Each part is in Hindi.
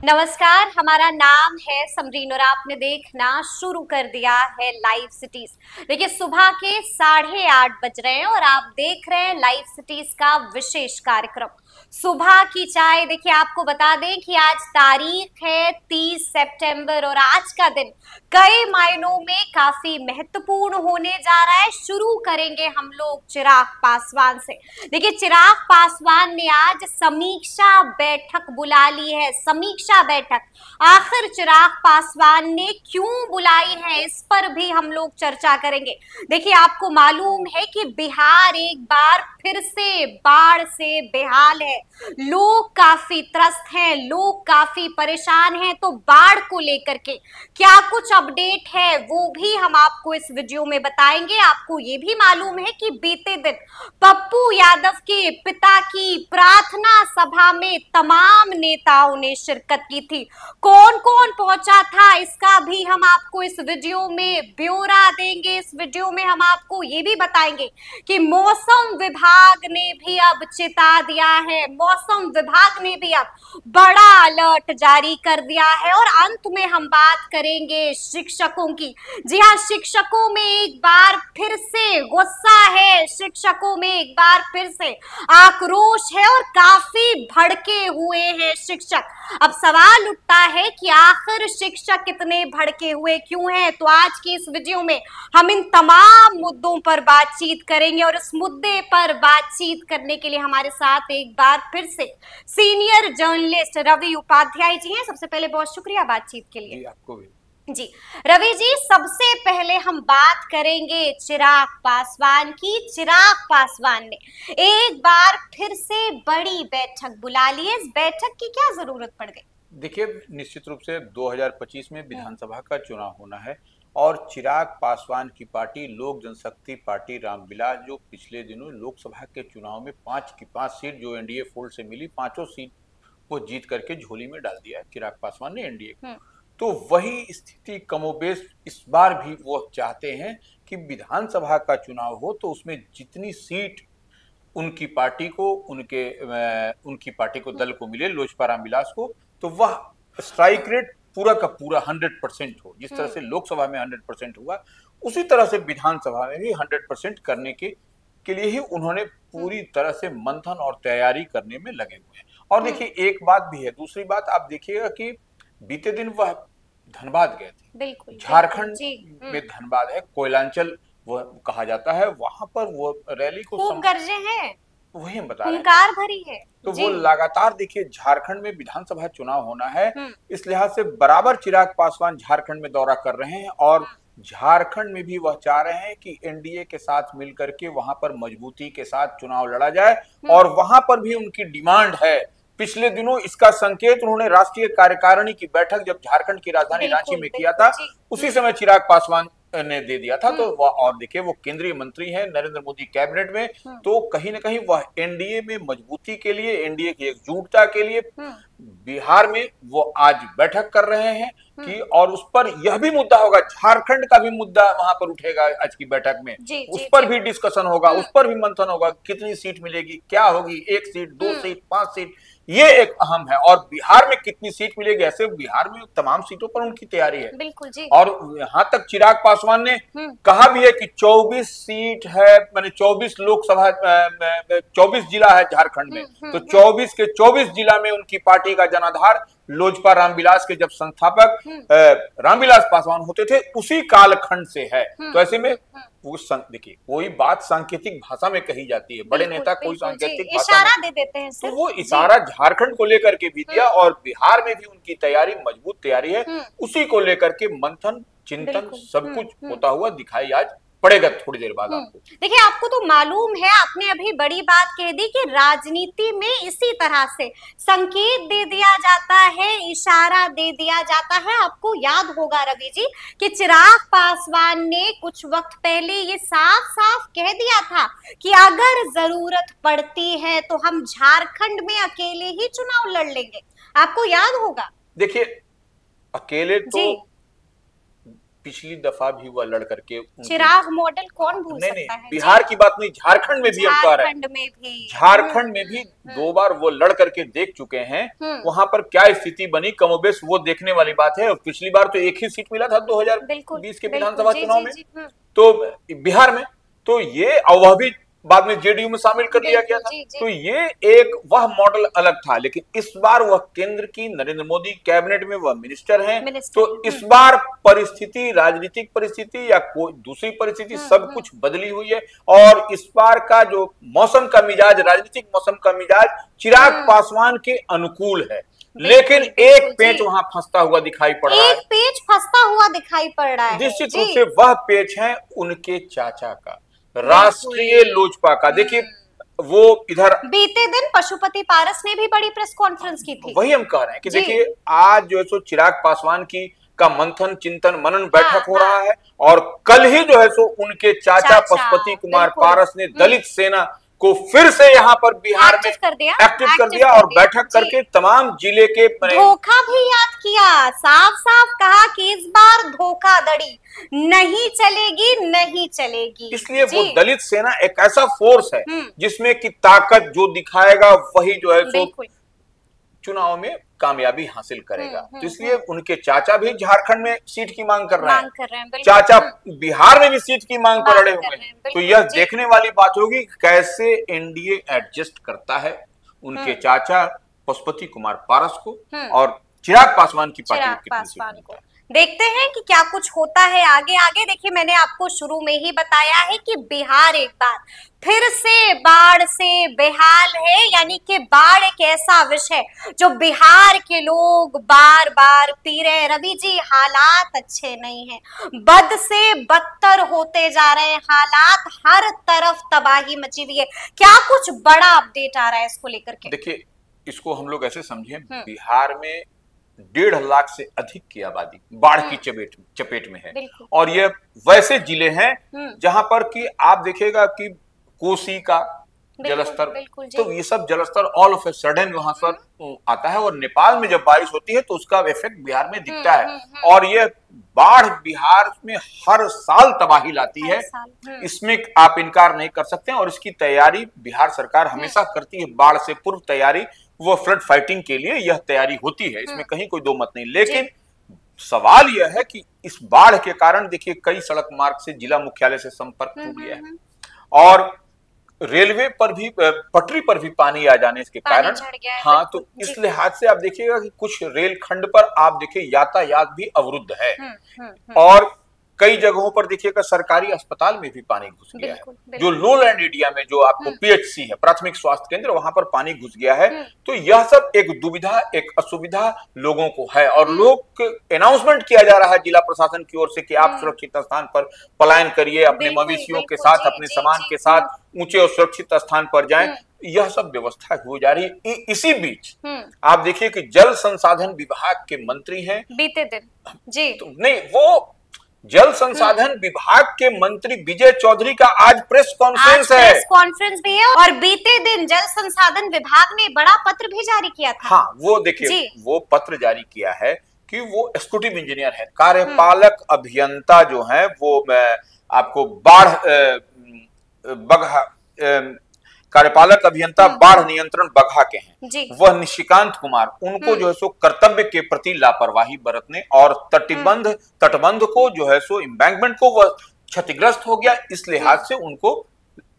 नमस्कार, हमारा नाम है समरीन और आपने देखना शुरू कर दिया है लाइव सिटीज। देखिए, सुबह के 8:30 बज रहे हैं और आप देख रहे हैं लाइव सिटीज का विशेष कार्यक्रम सुबह की चाय। देखिए, आपको बता दें कि आज तारीख है 30 सितंबर और आज का दिन कई मायनों में काफी महत्वपूर्ण होने जा रहा है। शुरू करेंगे हम लोग चिराग पासवान से। देखिए, चिराग पासवान ने आज समीक्षा बैठक बुला ली है। समीक्षा बैठक आखिर चिराग पासवान ने क्यों बुलाई है, इस पर भी हम लोग चर्चा करेंगे। देखिए, आपको मालूम है कि बिहार एक बार फिर से बाढ़ से बेहाल है। लोग काफी त्रस्त हैं, लोग काफी परेशान हैं। तो बाढ़ को लेकर के क्या कुछ अपडेट है वो भी हम आपको इस वीडियो में बताएंगे। आपको ये भी मालूम है कि बीते दिन पप्पू यादव के पिता की प्रार्थना सभा में तमाम नेताओं ने शिरकत की थी। कौन कौन पहुंचा था इसका भी हम आपको इस वीडियो में ब्यौरा देंगे। इस वीडियो में हम आपको ये भी बताएंगे कि मौसम विभाग ने भी अब चेता दिया है। मौसम विभाग ने भी अब बड़ा अलर्ट जारी कर दिया है। और अंत में हम बात करेंगे शिक्षकों की। जी हाँ, शिक्षकों में एक बार फिर से गुस्सा है, शिक्षकों में एक बार फिर से आक्रोश है और काफी भड़के हुए हैं शिक्षक। अब सवाल उठता है कि आखिर शिक्षक कितने भड़के हुए क्यों हैं। तो आज की इस वीडियो में हम इन तमाम मुद्दों पर बातचीत करेंगे और इस मुद्दे पर बातचीत करने के लिए हमारे साथ एक बार फिर से सीनियर जर्नलिस्ट रवि उपाध्याय जी हैं। सबसे पहले बहुत शुक्रिया बातचीत के लिए। आपको भी जी रवि जी, सबसे पहले हम बात करेंगे चिराग पासवान की। चिराग पासवान ने एक बार फिर से बड़ी बैठक बुला ली है। इस बैठक की क्या जरूरत पड़ गई? देखिए, निश्चित रूप से 2025 में विधानसभा का चुनाव होना है और चिराग पासवान की पार्टी लोक जनशक्ति पार्टी रामविलास, जो पिछले दिनों लोकसभा के चुनाव में 5 की 5 सीट जो एनडीए फोल्ड से मिली, 5 सीट वो जीत करके झोली में डाल दिया है चिराग पासवान ने एनडीए को। तो वही स्थिति कमोबेश इस बार भी वो चाहते हैं कि विधानसभा का चुनाव हो तो उसमें जितनी सीट उनकी पार्टी को उनकी पार्टी को दल को मिले, लोजपा रामविलास को, तो वह स्ट्राइक रेट पूरा का पूरा 100% हो। जिस तरह से लोकसभा में 100% हुआ, उसी तरह से विधानसभा में भी 100% करने के लिए ही उन्होंने पूरी तरह से मंथन और तैयारी करने में लगे हुए हैं। और देखिए, एक बात भी है, दूसरी बात आप देखिएगा कि बीते दिन वह धनबाद गए थे। बिल्कुल, झारखंड में धनबाद है, कोयलांचल वो कहा जाता है, वहां पर वो रैली को खूब गरजे हैं, वही हम बता रहे हुंकार भरी है। तो वो लगातार देखिए, झारखंड में विधानसभा चुनाव होना है, इस लिहाज से बराबर चिराग पासवान झारखंड में दौरा कर रहे हैं और झारखंड में भी वह चाह रहे हैं कि एनडीए के साथ मिलकर के वहां पर मजबूती के साथ चुनाव लड़ा जाए। और वहां पर भी उनकी डिमांड है। पिछले दिनों इसका संकेत उन्होंने राष्ट्रीय कार्यकारिणी की बैठक जब झारखंड की राजधानी रांची में किया था, उसी समय चिराग पासवान ने दे दिया था। तो वह, और देखिए, वो केंद्रीय मंत्री हैं नरेंद्र मोदी कैबिनेट में, तो कहीं ना कहीं वह एनडीए में मजबूती के लिए, एनडीए की एकजुटता के लिए बिहार में वो आज बैठक कर रहे हैं कि, और उस पर यह भी मुद्दा होगा, झारखंड का भी मुद्दा वहां पर उठेगा आज की बैठक में। उस पर भी डिस्कशन होगा, उस पर भी मंथन होगा, कितनी सीट मिलेगी, क्या होगी, 1 सीट, 2 सीट, 5 सीट, ये एक अहम है। और बिहार में कितनी सीट मिलेगी, ऐसे बिहार में तमाम सीटों पर उनकी तैयारी है। बिल्कुल जी। और यहाँ तक चिराग पासवान ने कहा भी है कि 24 सीट है, माने 24 लोकसभा, 24 जिला है झारखंड में, तो 24 के 24 जिला में उनकी पार्टी का जनाधार लोजपा रामविलास के जब संस्थापक रामविलास पासवान होते थे, उसी कालखंड से है। तो ऐसे में वो देखिए, कोई बात सांकेतिक भाषा में कही जाती है, बड़े नेता कोई सांकेतिक इशारा दे देते हैं, तो वो इशारा झारखंड को लेकर के भी दिया और बिहार में भी उनकी तैयारी, मजबूत तैयारी है। उसी को लेकर के मंथन, चिंतन, सब कुछ होता हुआ दिखाई आज पड़ेगा थोड़ी देर बाद आपको। देखिए, आपको तो मालूम है, आपने अभी बड़ी बात कह दी कि राजनीति में इसी तरह से संकेत दे दिया जाता है, इशारा दे दिया जाता है। आपको याद होगा रवि जी कि चिराग पासवान ने कुछ वक्त पहले ये साफ साफ कह दिया था कि अगर जरूरत पड़ती है तो हम झारखंड में अकेले ही चुनाव लड़ लेंगे। आपको याद होगा। देखिए, अकेले तो पिछली दफा भी वह लड़ करके चिराग मॉडल कौन भूल सकता है। बिहार की बात नहीं, झारखंड में भी हम कह रहे हैं, झारखंड में भी 2 बार वो लड़ करके देख चुके हैं। वहां पर क्या स्थिति बनी कमोबेश वो देखने वाली बात है। पिछली बार तो एक ही सीट मिला था 2020 के विधानसभा चुनाव में, तो बिहार में, तो ये वह भी बाद में जेडीयू में शामिल कर लिया गया था। तो ये एक वह मॉडल अलग था, लेकिन इस बार वह केंद्र की नरेंद्र मोदी कैबिनेट में वह मिनिस्टर हैं। तो इस बार परिस्थिति, राजनीतिक परिस्थिति या कोई दूसरी परिस्थिति सब कुछ बदली हुई है। और इस बार का जो मौसम का मिजाज, राजनीतिक मौसम का मिजाज चिराग पासवान के अनुकूल है, लेकिन एक पेच वहां फंसता हुआ दिखाई पड़ रहा है। एक पेच फंसता हुआ दिखाई पड़ रहा है। निश्चित रूप से वह पेच है उनके चाचा का, राष्ट्रीय लोजपा का। देखिए वो इधर बीते दिन पशुपति पारस ने भी बड़ी प्रेस कॉन्फ्रेंस की थी। वही हम कह रहे हैं कि देखिए आज जो है सो चिराग पासवान की का मंथन, चिंतन, मनन बैठक हो रहा है, और कल ही जो है सो उनके चाचा पशुपति कुमार पारस ने दलित सेना को फिर से यहाँ पर बिहार में एक्टिव कर दिया और बैठक करके तमाम जिले के धोखा भी याद किया, साफ साफ कहा कि इस बार धोखाधड़ी नहीं चलेगी, नहीं चलेगी। इसलिए वो दलित सेना एक ऐसा फोर्स है जिसमें कि ताकत जो दिखाएगा वही जो है सो चुनाव में कामयाबी हासिल करेगा। तो इसलिए उनके चाचा भी झारखंड में सीट की मांग कर रहे हैं, चाचा बिहार में भी सीट की मांग पर अड़े हुए हैं। तो यह देखने वाली बात होगी कैसे एनडीए एडजस्ट करता है उनके चाचा पशुपति कुमार पारस को और चिराग पासवान की पार्टी को। देखते हैं कि क्या कुछ होता है आगे आगे। देखिए मैंने आपको शुरू में ही बताया है कि बिहार एक बार फिर से बाढ़ से बेहाल है, यानी कि बाढ़ एक ऐसा विषय जो बिहार के लोग बार बार पी रहे हैं। रवि जी हालात अच्छे नहीं हैं, बद से बदतर होते जा रहे हैं हालात, हर तरफ तबाही मची हुई है। क्या कुछ बड़ा अपडेट आ रहा है इसको लेकर के? देखिए इसको हम लोग ऐसे समझे, बिहार में 1.5 लाख से अधिक की आबादी बाढ़ की चपेट में है, और ये वैसे जिले हैं जहां पर कि आप देखिएगा कि कोसी का जलस्तर, तो ये सब जलस्तर ऑल ऑफ ए सडन वहां पर आता है, और नेपाल में जब बारिश होती है तो उसका इफेक्ट बिहार में दिखता है। और ये बाढ़ बिहार में हर साल तबाही लाती है, इसमें आप इनकार नहीं कर सकते हैं। और इसकी तैयारी बिहार सरकार हमेशा करती है, बाढ़ से पूर्व तैयारी, वो फ्लड फाइटिंग के लिए यह तैयारी होती है, इसमें कहीं कोई दो मत नहीं। लेकिन सवाल यह है कि इस बाढ़ के कारण देखिए कई सड़क मार्ग से जिला मुख्यालय से संपर्क टूट गया है, और रेलवे पर भी, पटरी पर भी पानी आ जाने के कारण, हाँ, तो इस लिहाज से आप देखिएगा कि कुछ रेल खंड पर आप देखिए यातायात भी अवरुद्ध है, और कई जगहों पर देखिएगा सरकारी अस्पताल में भी पानी घुस गया है। जो लोलैंड एरिया में जो आपको पीएचसी है, प्राथमिक स्वास्थ्य केंद्र, वहां पर पानी घुस गया है। तो यह सब एक दुविधा, एक असुविधा लोगों को है, और लोग अनाउंसमेंट किया जा रहा है जिला प्रशासन की ओर से कि आप सुरक्षित स्थान पर पलायन करिए, अपने मवेशियों के साथ, अपने सामान के साथ ऊंचे और सुरक्षित स्थान पर जाएं। यह सब व्यवस्था हो जा रही है। इसी बीच आप देखिए कि जल संसाधन विभाग के मंत्री हैं बीते दिन, जी, तो नहीं, वो जल संसाधन विभाग के मंत्री विजय चौधरी का आज प्रेस कॉन्फ्रेंस है, प्रेस कॉन्फ्रेंस भी है, और बीते दिन जल संसाधन विभाग ने बड़ा पत्र भी जारी किया था। हाँ, वो देखिए वो पत्र जारी किया है कि वो एग्जीक्यूटिव इंजीनियर है, कार्यपालक अभियंता जो है, वो आपको कार्यपालक अभियंता बाढ़ नियंत्रण बगहा के हैं, वह निशिकांत कुमार, उनको जो है सो कर्तव्य के प्रति लापरवाही बरतने और तटबंध को जो है सो एम्बैंकमेंट को वह क्षतिग्रस्त हो गया, इस लिहाज से उनको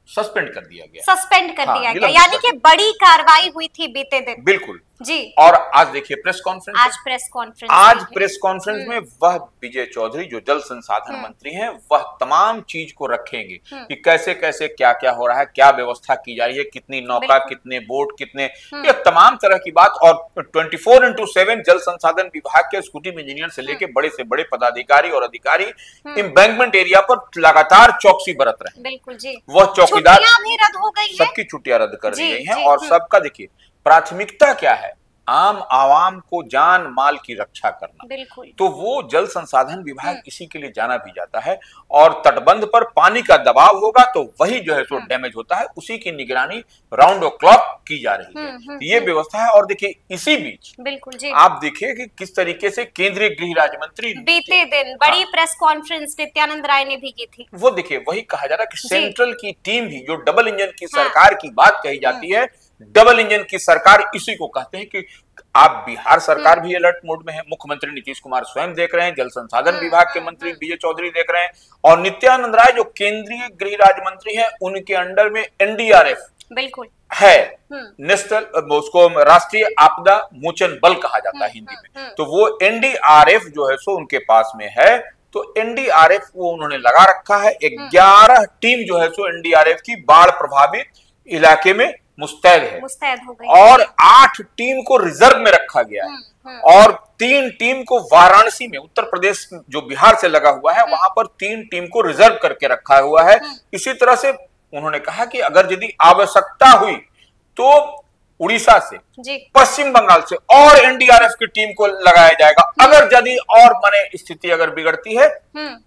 सस्पेंड कर दिया गया, यानी कि बड़ी कार्रवाई हुई थी बीते दिन। बिल्कुल जी। और आज देखिए प्रेस कॉन्फ्रेंस, आज प्रेस कॉन्फ्रेंस में वह विजय चौधरी जो जल संसाधन मंत्री हैं, वह तमाम चीज को रखेंगे कि कैसे कैसे क्या क्या हो रहा है, क्या व्यवस्था की जा रही है, कितनी नौका, कितने बोट, कितने, ये तमाम तरह की बात। और 24/7 जल संसाधन विभाग के एग्जीक्यूटिव इंजीनियर से लेके बड़े से बड़े पदाधिकारी और अधिकारी एम्बैंकमेंट एरिया पर लगातार चौकसी बरत रहे हैं। बिल्कुल जी। वह चौकीदार भी रद्द हो गई है, सबकी छुट्टियां रद्द कर दी गई हैं, और सबका देखिए प्राथमिकता क्या है आम आवाम को जान माल की रक्षा करना। बिल्कुल। तो वो जल संसाधन विभाग इसी के लिए जाना भी जाता है। और तटबंध पर पानी का दबाव होगा तो वही जो है सो डैमेज होता है, उसी की निगरानी राउंड द क्लॉक की जा रही है। तो ये व्यवस्था है। और देखिए इसी बीच बिल्कुल जी, आप देखिए कि किस तरीके से केंद्रीय गृह राज्य मंत्री बीते दिन बड़ी प्रेस कॉन्फ्रेंस नित्यानंद राय ने भी की थी। वो देखिए वही कहा जा रहा है कि सेंट्रल की टीम भी, जो डबल इंजन की सरकार की बात कही जाती है, डबल इंजन की सरकार इसी को कहते हैं कि आप बिहार सरकार भी अलर्ट मोड में है। मुख्यमंत्री नीतीश कुमार स्वयं देख रहे हैं, जल संसाधन विभाग के मंत्री विजय चौधरी देख रहे हैं, और नित्यानंद राय जो केंद्रीय गृह राज्य मंत्री हैं, उनके अंडर में एनडीआरएफ बिल्कुल है, नेशनल, उसको राष्ट्रीय आपदा मोचन बल कहा जाता है हिंदी में। तो वो एनडीआरएफ जो है सो उनके पास में है। तो एनडीआरएफ वो उन्होंने लगा रखा है। 11 टीम जो है सो एनडीआरएफ की बाढ़ प्रभावित इलाके में मुस्तैद हो गई, और 8 टीम को रिजर्व में रखा गया है, और 3 टीम को वाराणसी में, उत्तर प्रदेश जो बिहार से लगा हुआ है, वहां पर 3 टीम को रिजर्व करके रखा हुआ है। इसी तरह से उन्होंने कहा कि अगर यदि आवश्यकता हुई तो उड़ीसा से, पश्चिम बंगाल से और एनडीआरएफ की टीम को लगाया जाएगा। अगर यदि और माने स्थिति अगर बिगड़ती है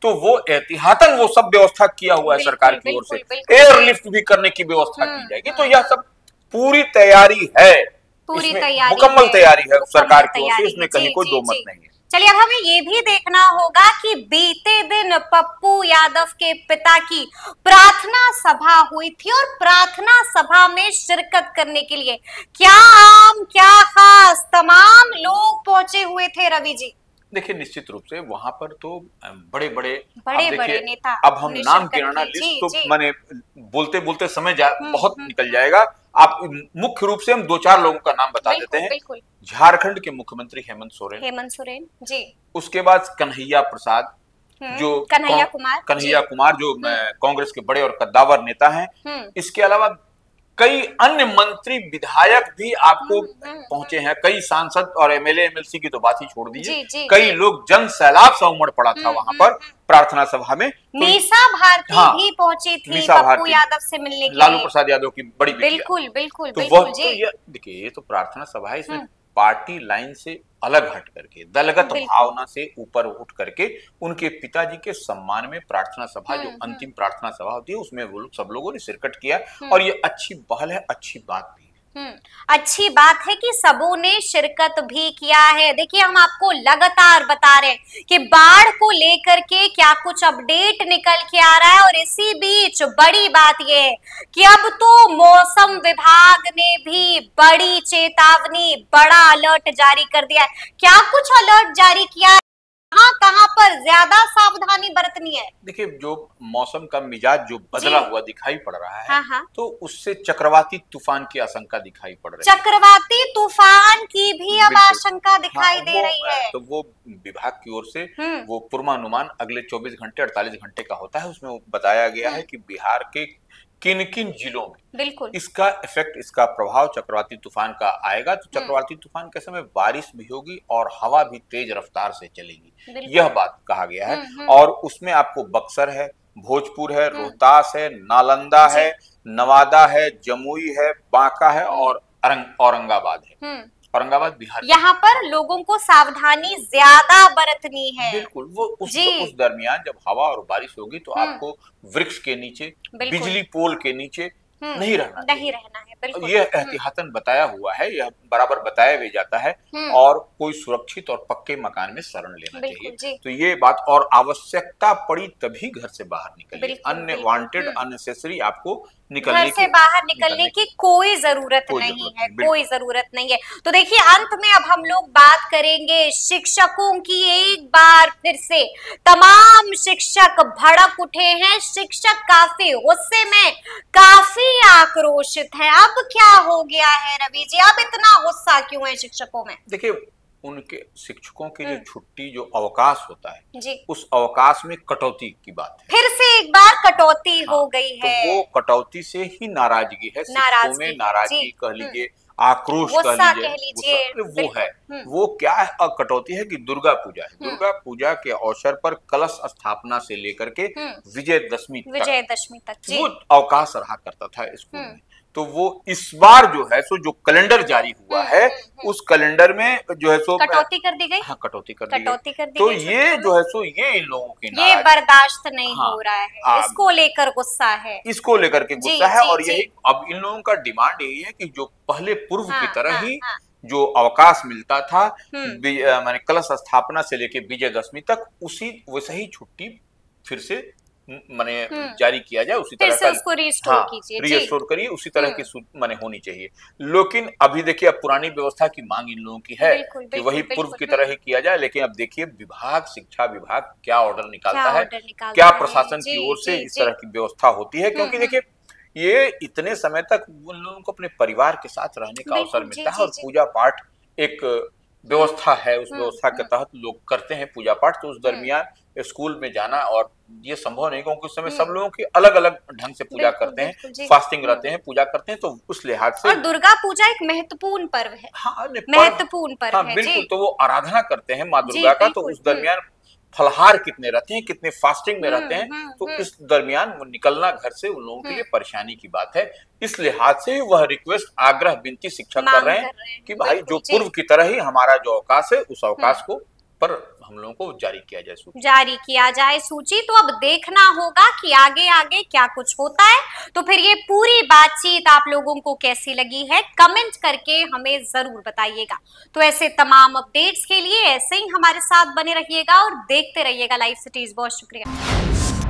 तो वो एहतियातन वो सब व्यवस्था किया हुआ है सरकार की ओर से, एयरलिफ्ट भी करने की व्यवस्था की जाएगी। तो यह सब पूरी तैयारी है, मुकम्मल तैयारी है सरकार की ओर से, इसमें कहीं कोई दो मत नहीं है। चलिए अब हमें ये भी देखना होगा कि बीते दिन पप्पू यादव के पिता की प्रार्थना सभा हुई थी, और प्रार्थना सभा में शिरकत करने के लिए क्या आम क्या खास तमाम लोग पहुंचे हुए थे रवि जी। देखिए निश्चित रूप से वहां पर तो बड़े बड़े नेता, अब हम नाम गिनाना लिस्ट तो माने बोलते बोलते समय बहुत निकल जाएगा। आप मुख्य रूप से हम 2-4 लोगों का नाम बता देते हैं। झारखंड के मुख्यमंत्री हेमंत सोरेन जी, उसके बाद कन्हैया प्रसाद, जो कन्हैया कुमार जो कांग्रेस के बड़े और कद्दावर नेता हैं। इसके अलावा कई अन्य मंत्री विधायक भी आपको पहुंचे हैं, कई सांसद और एमएलए एमएलसी की तो बात ही छोड़ दीजिए, कई लोग जन सैलाब सा उमड़ पड़ा था वहां पर प्रार्थना सभा में। मीसा भारती भी पहुंची थी पप्पू यादव से मिलने के लिए, लालू प्रसाद यादव की बड़ी बिल्कुल बिल्कुल तो बिल्कुल जी। देखिए ये तो प्रार्थना सभा है, इसमें पार्टी लाइन से अलग हट करके, दलगत भावना से ऊपर उठ करके उनके पिताजी के सम्मान में प्रार्थना सभा, जो अंतिम प्रार्थना सभा होती है, उसमें वो लोग सब लोगों ने शिरकत किया। और ये अच्छी पहल है, अच्छी बात भी। अच्छी बात है कि सबों ने शिरकत भी किया है। देखिए हम आपको लगातार बता रहे हैं कि बाढ़ को लेकर के क्या कुछ अपडेट निकल के आ रहा है, और इसी बीच बड़ी बात यह है कि अब तो मौसम विभाग ने भी बड़ी चेतावनी, बड़ा अलर्ट जारी कर दिया है। क्या कुछ अलर्ट जारी किया है, कहां पर ज्यादा सावधानी बरतनी है? देखिए जो मौसम का मिजाज जो बदला हुआ दिखाई पड़ रहा है, तो उससे चक्रवाती तूफान की आशंका दिखाई पड़ रही है। चक्रवाती तूफान की भी अब आशंका दिखाई दे रही है। तो वो विभाग की ओर से वो पूर्वानुमान अगले 24 घंटे 48 घंटे का होता है, उसमें बताया गया है कि बिहार के किन किन जिलों में बिल्कुल इसका इफेक्ट, इसका प्रभाव चक्रवाती तूफान का आएगा। तो चक्रवाती तूफान के समय बारिश भी होगी और हवा भी तेज रफ्तार से चलेगी, यह बात कहा गया है। और उसमें आपको बक्सर है, भोजपुर है, रोहतास है, नालंदा है, नवादा है, जमुई है, बांका है और औरंगाबाद है। औरंगाबाद बिहार, यहाँ पर लोगों को सावधानी ज्यादा बरतनी है। बिल्कुल वो उस दरमियान जब हवा और बारिश होगी तो आपको वृक्ष के नीचे, बिजली पोल के नीचे नहीं रहना है। बिल्कुल यह एहतियातन बताया हुआ है, यह बराबर बताया भी जाता है। और कोई सुरक्षित और पक्के मकान में शरण लेना चाहिए। तो ये बात, और आवश्यकता पड़ी तभी घर से बाहर निकलिए, अनवांटेड अननेसेसरी आपको घर से बाहर निकलने की कोई जरूरत नहीं है, कोई जरूरत नहीं है। तो देखिए अंत में अब हम लोग बात करेंगे शिक्षकों की। एक बार फिर से तमाम शिक्षक भड़क उठे हैं, शिक्षक काफी गुस्से में, काफी आक्रोशित हैं। अब क्या हो गया है रवि जी, अब इतना गुस्सा क्यों है शिक्षकों में? देखिए उनके शिक्षकों की जो छुट्टी, जो अवकाश होता है जी, उस अवकाश में कटौती की बात है। फिर से एक बार कटौती हो गई है। तो वो कटौती से ही नाराजगी है, शिक्षकों में नाराजगी कह लीजिए, आक्रोश कह लीजिए, वो है। वो क्या है, कटौती है कि दुर्गा पूजा है। दुर्गा पूजा के अवसर पर कलश स्थापना से लेकर के विजयदशमी तक वो अवकाश रहा करता था स्कूल में। तो वो इस बार जो है सो जो कैलेंडर जारी हुआ है उस कैलेंडर में जो है सो कटौती कर दी गई। हाँ, कटौती कर दी गई। तो ये जो है सो ये इन लोगों की ये बर्दाश्त नहीं हाँ, हो रहा है, इसको लेकर गुस्सा है, इसको लेकर के गुस्सा है। और यही अब इन लोगों का डिमांड यही है कि जो पहले पूर्व की तरह ही जो अवकाश मिलता था माने कलश स्थापना से लेके विजयदशमी तक, उसी वैसे ही छुट्टी फिर से माने जारी किया जाए, उसी तरह का उसको रीस्टोर कीजिए, रीस्टोर करिए, उसी तरह की माने होनी चाहिए। लेकिन अभी देखिए, अब पुरानी व्यवस्था की मांग इन लोगों की है कि वही पूर्व की तरह ही किया जाए। लेकिन अब देखिए विभाग, शिक्षा विभाग क्या ऑर्डर निकालता है, क्या प्रशासन की ओर से इस तरह की व्यवस्था होती है। क्योंकि देखिए ये इतने समय तक उन लोगों को अपने परिवार के साथ रहने का अवसर मिलता है और पूजा पाठ एक व्यवस्था है, उस व्यवस्था के तहत लोग करते हैं पूजा पाठ। तो उस दरमियान स्कूल में जाना और ये संभव नहीं, क्योंकि उस समय सब लोगों की अलग अलग ढंग से पूजा करते हैं, फास्टिंग रहते हैं, पूजा करते हैं। तो उस लिहाज से और दुर्गा पूजा एक महत्वपूर्ण पर्व है। हाँ, महत्वपूर्ण पर्व है, बिल्कुल। तो वो आराधना करते हैं माँ दुर्गा का, तो उस दरमियान फलहार कितने रहते हैं, कितने फास्टिंग में रहते हैं, तो इस दरमियान वो निकलना घर से उन लोगों के लिए परेशानी की बात है। इस लिहाज से वह रिक्वेस्ट, आग्रह, विनती शिक्षक कर रहे हैं कि भाई जो पूर्व की तरह ही हमारा जो अवकाश है उस अवकाश को पर हम लोगों को जारी किया जाए सूची। तो अब देखना होगा कि आगे आगे क्या कुछ होता है। तो फिर ये पूरी बातचीत आप लोगों को कैसी लगी है, कमेंट करके हमें जरूर बताइएगा। तो ऐसे तमाम अपडेट्स के लिए ऐसे ही हमारे साथ बने रहिएगा और देखते रहिएगा लाइव सिटीज। बहुत शुक्रिया।